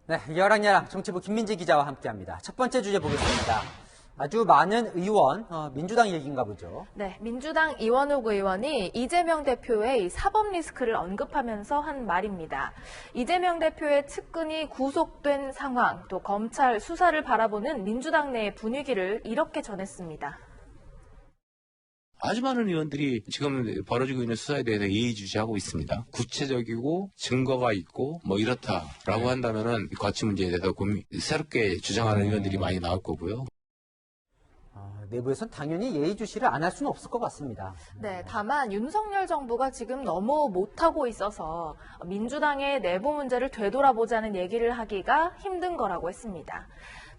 네, 여랑야랑 정치부 김민지 기자와 함께합니다. 첫 번째 주제 보겠습니다. 아주 많은 의원, 민주당 얘기인가 보죠. 네, 민주당 이원욱 의원이 이재명 대표의 사법 리스크를 언급하면서 한 말입니다. 이재명 대표의 측근이 구속된 상황, 또 검찰 수사를 바라보는 민주당 내의 분위기를 이렇게 전했습니다. 아주 많은 의원들이 지금 벌어지고 있는 수사에 대해서 예의주시하고 있습니다. 구체적이고 증거가 있고 뭐 이렇다라고 한다면은 거치 문제에 대해서 새롭게 주장하는 의원들이 많이 나올 거고요. 내부에선 당연히 예의주시를 안 할 수는 없을 것 같습니다. 네, 다만 윤석열 정부가 지금 너무 못하고 있어서 민주당의 내부 문제를 되돌아보자는 얘기를 하기가 힘든 거라고 했습니다.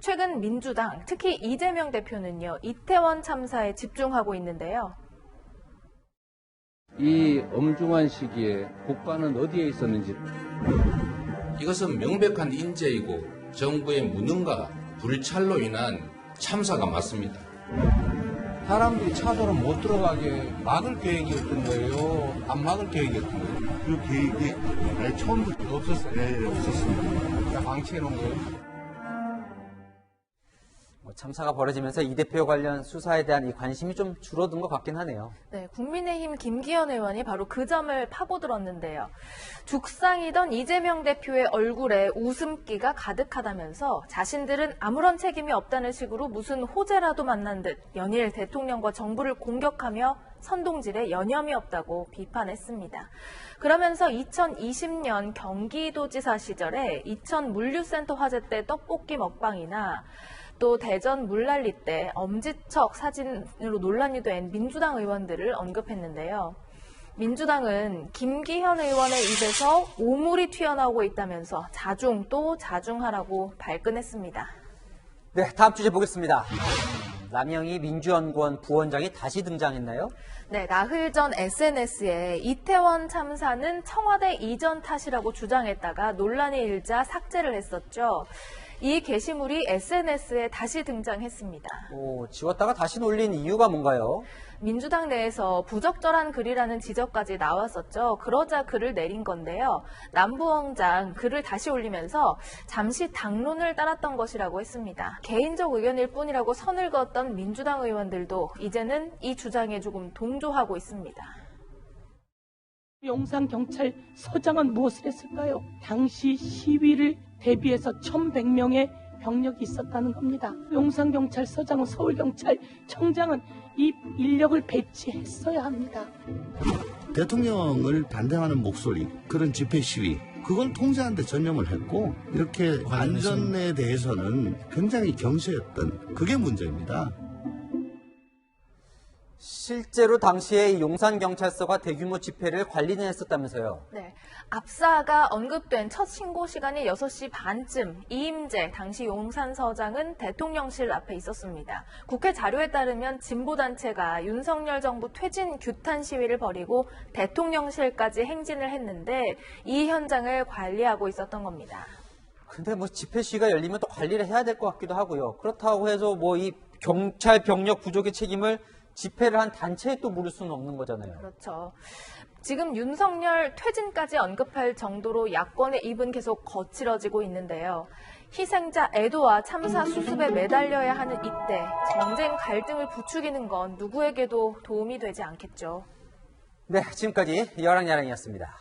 최근 민주당, 특히 이재명 대표는요, 이태원 참사에 집중하고 있는데요. 이 엄중한 시기에 국가는 어디에 있었는지. 이것은 명백한 인재이고 정부의 무능과 불찰로 인한 참사가 맞습니다. 사람들이 차도로 못 들어가게 막을 계획이었던 거예요. 안 막을 계획이었던 거예요. 그 계획이 처음부터 없었어요. 네, 없었습니다. 그냥 방치해 놓은 거예요. 참사가 벌어지면서 이 대표 관련 수사에 대한 이 관심이 좀 줄어든 것 같긴 하네요. 네, 국민의힘 김기현 의원이 바로 그 점을 파고들었는데요. 죽상이던 이재명 대표의 얼굴에 웃음기가 가득하다면서 자신들은 아무런 책임이 없다는 식으로 무슨 호재라도 만난 듯 연일 대통령과 정부를 공격하며 선동질에 여념이 없다고 비판했습니다. 그러면서 2020년 경기도지사 시절에 이천 물류센터 화재 때 떡볶이 먹방이나 또 대전 물난리 때 엄지척 사진으로 논란이 된 민주당 의원들을 언급했는데요. 민주당은 김기현 의원의 입에서 오물이 튀어나오고 있다면서 자중 또 자중하라고 발끈했습니다. 네, 다음 주제 보겠습니다. 남영희 민주연구원 부원장이 다시 등장했나요? 네, 나흘 전 SNS에 이태원 참사는 청와대 이전 탓이라고 주장했다가 논란이 일자 삭제를 했었죠. 이 게시물이 SNS에 다시 등장했습니다. 지웠다가 다시 올린 이유가 뭔가요? 민주당 내에서 부적절한 글이라는 지적까지 나왔었죠. 그러자 글을 내린 건데요. 남부원장 글을 다시 올리면서 잠시 당론을 따랐던 것이라고 했습니다. 개인적 의견일 뿐이라고 선을 그었던 민주당 의원들도 이제는 이 주장에 조금 동조하고 있습니다. 용산경찰서장은 무엇을 했을까요? 당시 시위를 대비해서 1,100명의 병력이 있었다는 겁니다. 용산경찰서장은 서울경찰청장은 이 인력을 배치했어야 합니다. 대통령을 반대하는 목소리, 그런 집회 시위, 그걸 통제하는 데 전념을 했고 이렇게 안전에 대해서는 굉장히 경시했던 그게 문제입니다. 실제로 당시에 용산경찰서가 대규모 집회를 관리는 했었다면서요? 네, 압사가 언급된 첫 신고 시간이 6시 반쯤 이임재 당시 용산서장은 대통령실 앞에 있었습니다. 국회 자료에 따르면 진보단체가 윤석열 정부 퇴진 규탄 시위를 벌이고 대통령실까지 행진을 했는데 이 현장을 관리하고 있었던 겁니다. 근데 집회 시위가 열리면 또 관리를 해야 될 것 같기도 하고요. 그렇다고 해서 이 경찰 병력 부족의 책임을 집회를 한 단체에 또 물을 수는 없는 거잖아요. 그렇죠. 지금 윤석열 퇴진까지 언급할 정도로 야권의 입은 계속 거칠어지고 있는데요. 희생자 애도와 참사 수습에 매달려야 하는 이때 정쟁 갈등을 부추기는 건 누구에게도 도움이 되지 않겠죠. 네, 지금까지 여랑야랑이었습니다.